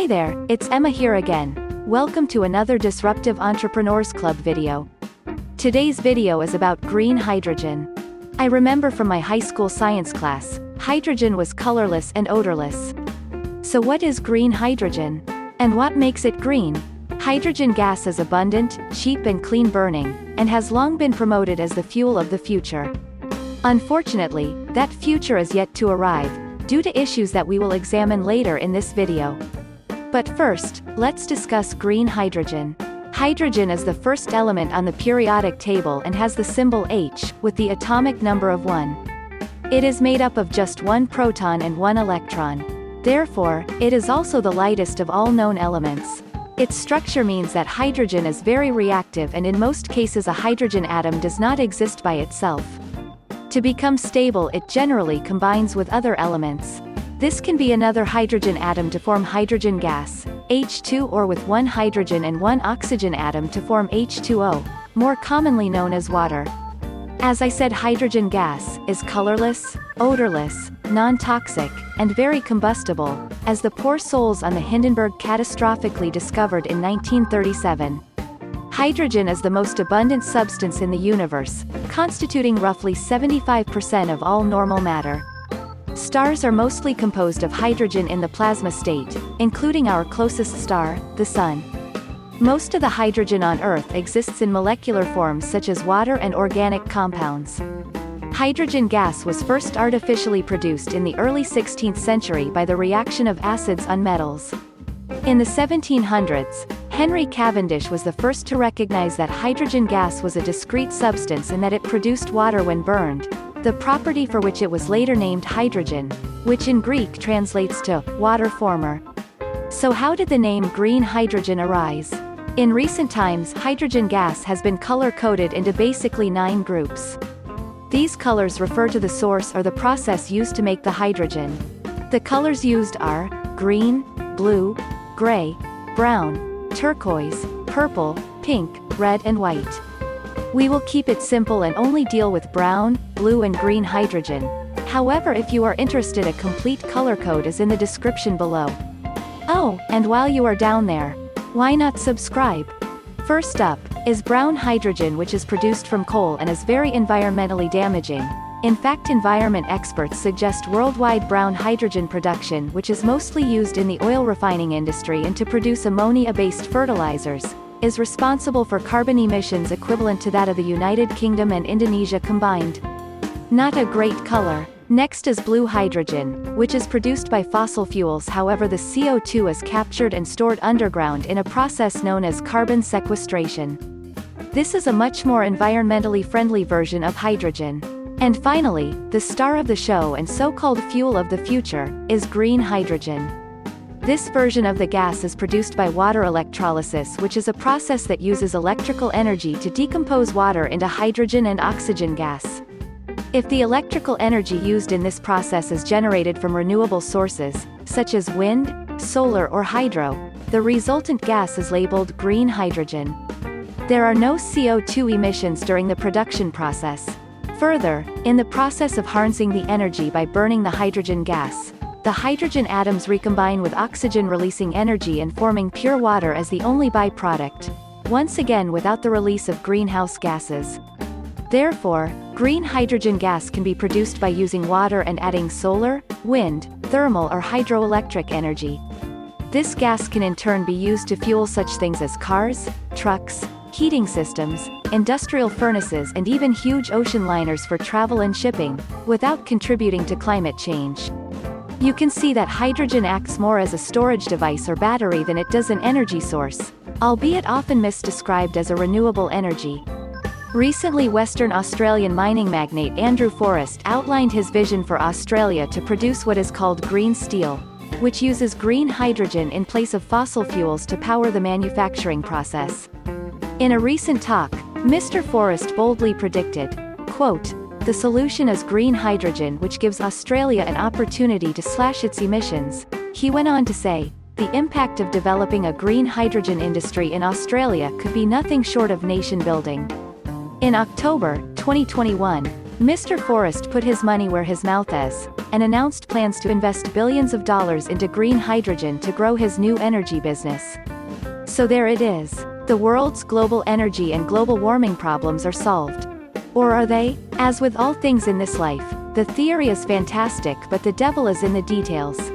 Hi there, it's Emma here again. Welcome to another Disruptive Entrepreneurs Club video. Today's video is about green hydrogen. I remember from my high school science class, hydrogen was colorless and odorless. So what is green hydrogen? And what makes it green? Hydrogen gas is abundant, cheap and clean burning, and has long been promoted as the fuel of the future. Unfortunately, that future is yet to arrive, due to issues that we will examine later in this video. But first, let's discuss green hydrogen. Hydrogen is the first element on the periodic table and has the symbol H, with the atomic number of 1. It is made up of just one proton and one electron. Therefore, it is also the lightest of all known elements. Its structure means that hydrogen is very reactive, and in most cases a hydrogen atom does not exist by itself. To become stable, it generally combines with other elements. This can be another hydrogen atom to form hydrogen gas, H2, or with one hydrogen and one oxygen atom to form H2O, more commonly known as water. As I said, hydrogen gas is colorless, odorless, non-toxic, and very combustible, as the poor souls on the Hindenburg catastrophically discovered in 1937. Hydrogen is the most abundant substance in the universe, constituting roughly 75% of all normal matter. Stars are mostly composed of hydrogen in the plasma state, including our closest star, the Sun. Most of the hydrogen on Earth exists in molecular forms such as water and organic compounds. Hydrogen gas was first artificially produced in the early 16th century by the reaction of acids on metals. In the 1700s, Henry Cavendish was the first to recognize that hydrogen gas was a discrete substance and that it produced water when burned, the property for which it was later named hydrogen, which in Greek translates to water former. So how did the name green hydrogen arise? In recent times, hydrogen gas has been color-coded into basically 9 groups. These colors refer to the source or the process used to make the hydrogen. The colors used are green, blue, gray, brown, turquoise, purple, pink, red and white. We will keep it simple and only deal with brown, blue and green hydrogen. However, if you are interested, a complete color code is in the description below. Oh, and while you are down there, why not subscribe? First up is brown hydrogen, which is produced from coal and is very environmentally damaging. In fact, environment experts suggest worldwide brown hydrogen production, which is mostly used in the oil refining industry and to produce ammonia-based fertilizers, is responsible for carbon emissions equivalent to that of the United Kingdom and Indonesia combined. Not a great color. Next is blue hydrogen, which is produced by fossil fuels. However, the CO2 is captured and stored underground in a process known as carbon sequestration. This is a much more environmentally friendly version of hydrogen. And finally, the star of the show and so-called fuel of the future, is green hydrogen. This version of the gas is produced by water electrolysis, which is a process that uses electrical energy to decompose water into hydrogen and oxygen gas. If the electrical energy used in this process is generated from renewable sources, such as wind, solar or hydro, the resultant gas is labeled green hydrogen. There are no CO2 emissions during the production process. Further, in the process of harnessing the energy by burning the hydrogen gas, the hydrogen atoms recombine with oxygen, releasing energy and forming pure water as the only byproduct, once again without the release of greenhouse gases. Therefore, green hydrogen gas can be produced by using water and adding solar, wind, thermal or hydroelectric energy. This gas can in turn be used to fuel such things as cars, trucks, heating systems, industrial furnaces and even huge ocean liners for travel and shipping, without contributing to climate change. You can see that hydrogen acts more as a storage device or battery than it does an energy source, albeit often misdescribed as a renewable energy. Recently, Western Australian mining magnate Andrew Forrest outlined his vision for Australia to produce what is called green steel, which uses green hydrogen in place of fossil fuels to power the manufacturing process. In a recent talk, Mr. Forrest boldly predicted, quote, "The solution is green hydrogen, which gives Australia an opportunity to slash its emissions." He went on to say, "The impact of developing a green hydrogen industry in Australia could be nothing short of nation building." In October 2021, Mr. Forrest put his money where his mouth is, and announced plans to invest billions of dollars into green hydrogen to grow his new energy business. So there it is. The world's global energy and global warming problems are solved. Or are they? As with all things in this life, the theory is fantastic but the devil is in the details.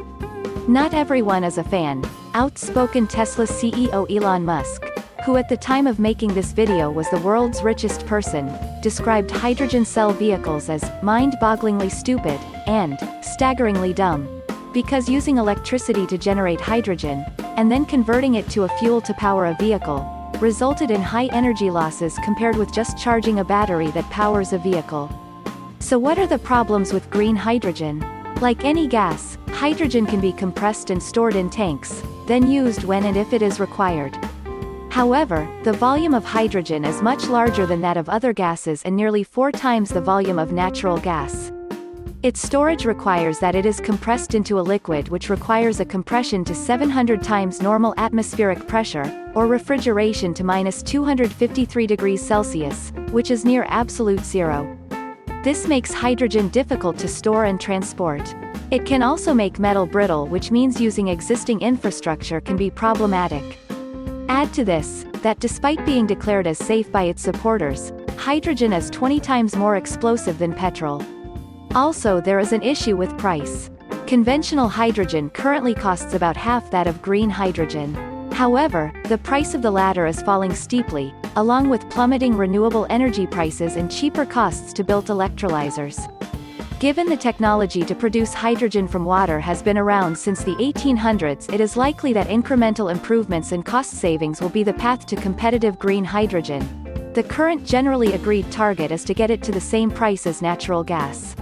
Not everyone is a fan. Outspoken Tesla CEO Elon Musk, who at the time of making this video was the world's richest person, described hydrogen cell vehicles as mind-bogglingly stupid and staggeringly dumb, because using electricity to generate hydrogen, and then converting it to a fuel to power a vehicle, resulted in high energy losses compared with just charging a battery that powers a vehicle. So what are the problems with green hydrogen? Like any gas, hydrogen can be compressed and stored in tanks, then used when and if it is required. However, the volume of hydrogen is much larger than that of other gases and nearly 4 times the volume of natural gas. Its storage requires that it is compressed into a liquid which requires a compression to 700 times normal atmospheric pressure, or refrigeration to -253 degrees Celsius, which is near absolute zero. This makes hydrogen difficult to store and transport. It can also make metal brittle, which means using existing infrastructure can be problematic. Add to this, that despite being declared as safe by its supporters, hydrogen is 20 times more explosive than petrol. Also, there is an issue with price. Conventional hydrogen currently costs about half that of green hydrogen. However, the price of the latter is falling steeply, along with plummeting renewable energy prices and cheaper costs to build electrolyzers. Given the technology to produce hydrogen from water has been around since the 1800s, it is likely that incremental improvements and cost savings will be the path to competitive green hydrogen. The current generally agreed target is to get it to the same price as natural gas.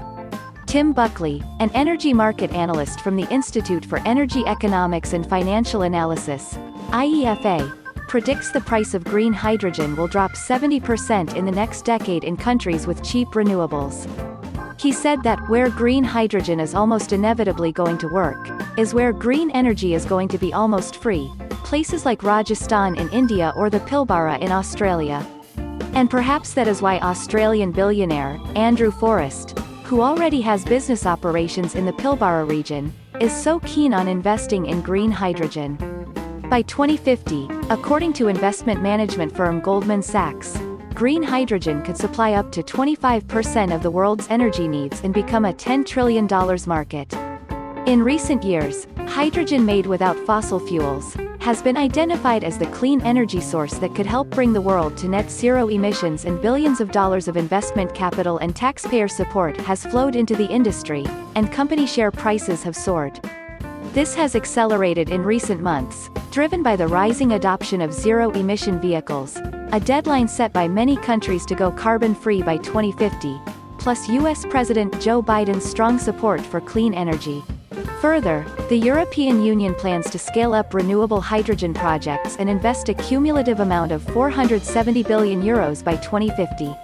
Tim Buckley, an energy market analyst from the Institute for Energy Economics and Financial Analysis, IEFA, predicts the price of green hydrogen will drop 70% in the next decade in countries with cheap renewables. He said that where green hydrogen is almost inevitably going to work, is where green energy is going to be almost free, places like Rajasthan in India or the Pilbara in Australia. And perhaps that is why Australian billionaire, Andrew Forrest, who already has business operations in the Pilbara region, is so keen on investing in green hydrogen. By 2050, according to investment management firm Goldman Sachs, green hydrogen could supply up to 25% of the world's energy needs and become a $10 trillion market. In recent years, hydrogen made without fossil fuels has been identified as the clean energy source that could help bring the world to net zero emissions, and billions of dollars of investment capital and taxpayer support has flowed into the industry, and company share prices have soared. This has accelerated in recent months, driven by the rising adoption of zero-emission vehicles, a deadline set by many countries to go carbon-free by 2050, plus US President Joe Biden's strong support for clean energy. Further, the European Union plans to scale up renewable hydrogen projects and invest a cumulative amount of €470 billion by 2050.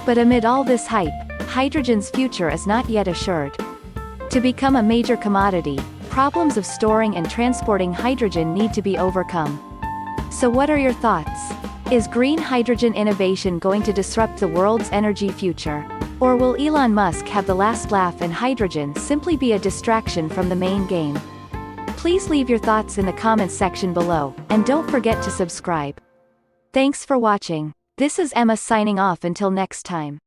But amid all this hype, hydrogen's future is not yet assured. To become a major commodity, problems of storing and transporting hydrogen need to be overcome. So what are your thoughts? Is green hydrogen innovation going to disrupt the world's energy future? Or will Elon Musk have the last laugh and hydrogen simply be a distraction from the main game? Please leave your thoughts in the comments section below, and don't forget to subscribe. Thanks for watching. This is Emma signing off until next time.